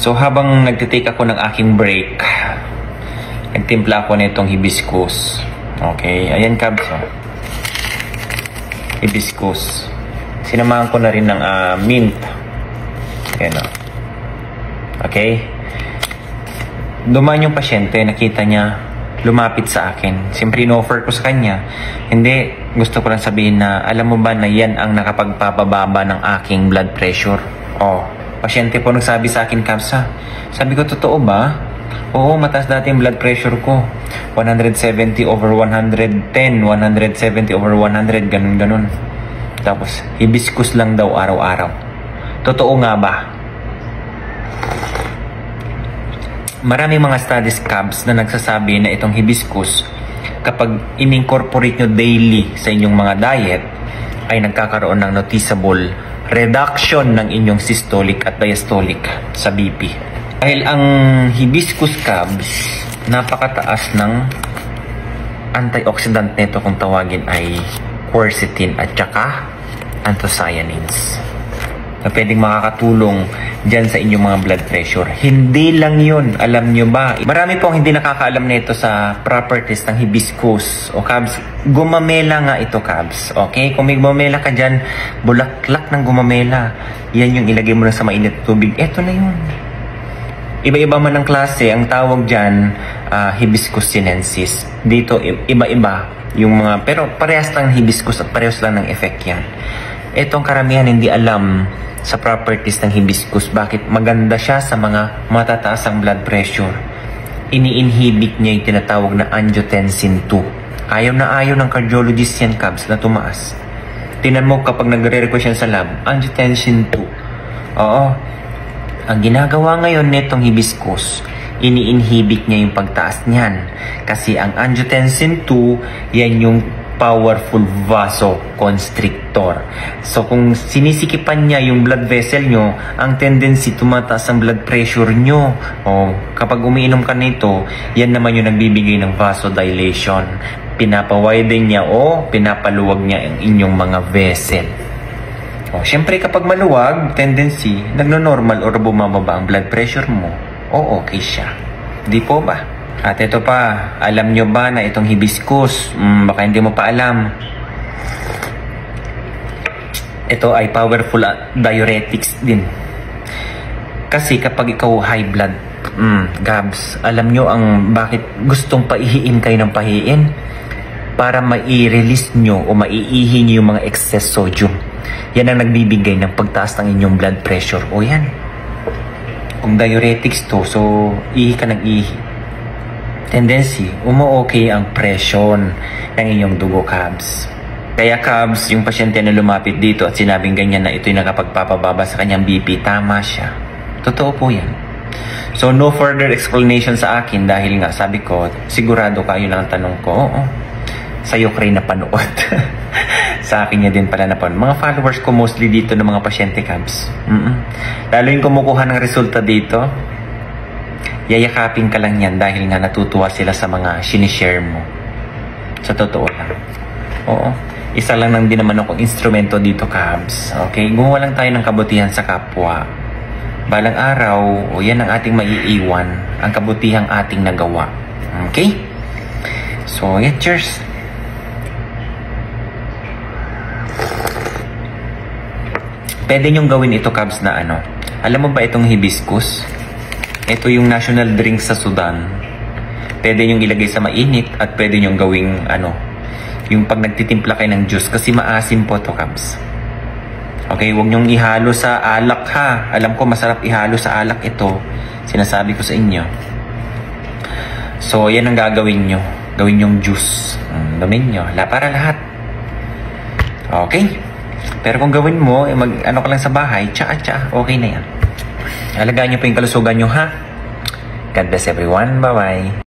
So habang nagtitake ako ng aking break, nagtimpla ako nitong hibiscus. Okay, ayan Kabs. Hibiscus. Sinamahan ko na rin ng mint. Ayan o. Okay. Dumaan yung pasyente, nakita niya, lumapit sa akin. Siyempre, in-offer ko sa kanya. Hindi, gusto ko lang sabihin na, alam mo ba na yan ang nakapagpapababa ng aking blood pressure? Oh, pasyente po nagsabi sa akin, Kapsa. Sabi ko, totoo ba? Oo, mataas dati yung blood pressure ko. 170 over 110, 170 over 100, ganun-ganun. Tapos, hibiscus lang daw araw-araw. Totoo nga ba? Maraming mga studies, Kabs, na nagsasabi na itong hibiscus, kapag in-incorporate nyo daily sa inyong mga diet, ay nagkakaroon ng noticeable reduction ng inyong systolic at diastolic sa BP. Dahil ang hibiscus, Kabs, napakataas ng antioxidant nito kung tawagin ay quercetin at saka anthocyanins na pwedeng makakatulong dyan sa inyong mga blood pressure. Hindi lang yun. Alam nyo ba? Marami pong hindi nakakaalam nito sa properties ng hibiscus. O Kabs, gumamela nga ito, Kabs. Okay? Kung may gumamela ka dyan, bulaklak ng gumamela. Yan yung ilagay mo na sa mainit na tubig. Eto na yun. Iba-iba man ang klase. Ang tawag dyan, hibiscus sinensis. Dito, iba-iba yung mga, pero parehas lang ng hibiscus at parehas lang ng effect yan. Etong karamihan hindi alam sa properties ng hibiscus. Bakit? Maganda siya sa mga matataas ang blood pressure. Ini-inhibit niya yung tinatawag na angiotensin 2. Ayaw na ayaw ng cardiologist yan, Kabs, na tumaas. Tinan mo kapag nagre-request yan sa lab, angiotensin 2. Oo. Ang ginagawa ngayon nitong hibiscus, ini-inhibit niya yung pagtaas niyan. Kasi ang angiotensin 2, yan yung powerful vasoconstrictor. So kung sinisikipan niya yung blood vessel nyo, ang tendency tumataas ang blood pressure nyo. O kapag umiinom ka nito, yan naman yung nagbibigay ng vasodilation. Pinapawiden niya o pinapaluwag niya ang inyong mga vessel. O syempre kapag maluwag, tendency, nagno-normal or bumababa ang blood pressure mo, o okay siya. Di po ba? At ito pa, alam nyo ba na itong hibiscus, baka hindi mo pa alam, ito ay powerful diuretics din. Kasi kapag ikaw high blood, Gabs, alam nyo ang bakit gustong paihiin kayo ng pahiin? Para mai-release nyo o maiihi nyo yung mga excess sodium. Yan ang nagbibigay ng pagtaas ng inyong blood pressure. O yan, kung diuretics to, so ihi ka ng ihi. Tendency, umu-okay ang presyon ng inyong dugo, Kabs. Kaya Kabs, yung pasyente na lumapit dito at sinabing ganyan na ito'y nakapagpapababa sa kanyang BP, tama siya. Totoo po yan. So, no further explanation sa akin dahil nga sabi ko, sigurado kayo lang ang tanong ko. Oo, sa'yo Cray napanood. Sa akin niya din pala napanood. Mga followers ko mostly dito ng mga pasyente, Kabs. Lalo yung kumukuha ng resulta dito, yayakapin ka lang yan dahil nga natutuwa sila sa mga sinishare mo. Sa totoo lang. Oo. Isa lang nang din naman akong instrumento dito, Kabs. Okay? Gumawa lang tayo ng kabutihan sa kapwa. Balang araw, o yan ang ating maiiwan, ang kabutihang ating nagawa. Okay? So, yeah, cheers! Pwede nyong gawin ito, Kabs, na ano? Alam mo ba itong hibiscus? Ito yung national drink sa Sudan. Pwede nyong ilagay sa mainit at pwede nyong gawing ano, yung pag nagtitimpla kayo ng juice kasi maasim po to, Kabs. Okay, huwag nyong ihalo sa alak ha. Alam ko masarap ihalo sa alak ito. Sinasabi ko sa inyo. So, yan ang gagawin nyo. Gawin yung juice. Gawin nyo. Para lahat. Okay? Pero kung gawin mo, ano ka lang sa bahay, tsa-tsa, okay na yan. Alagaan nyo po yung kalusugan nyo, ha? God bless everyone. Bye-bye.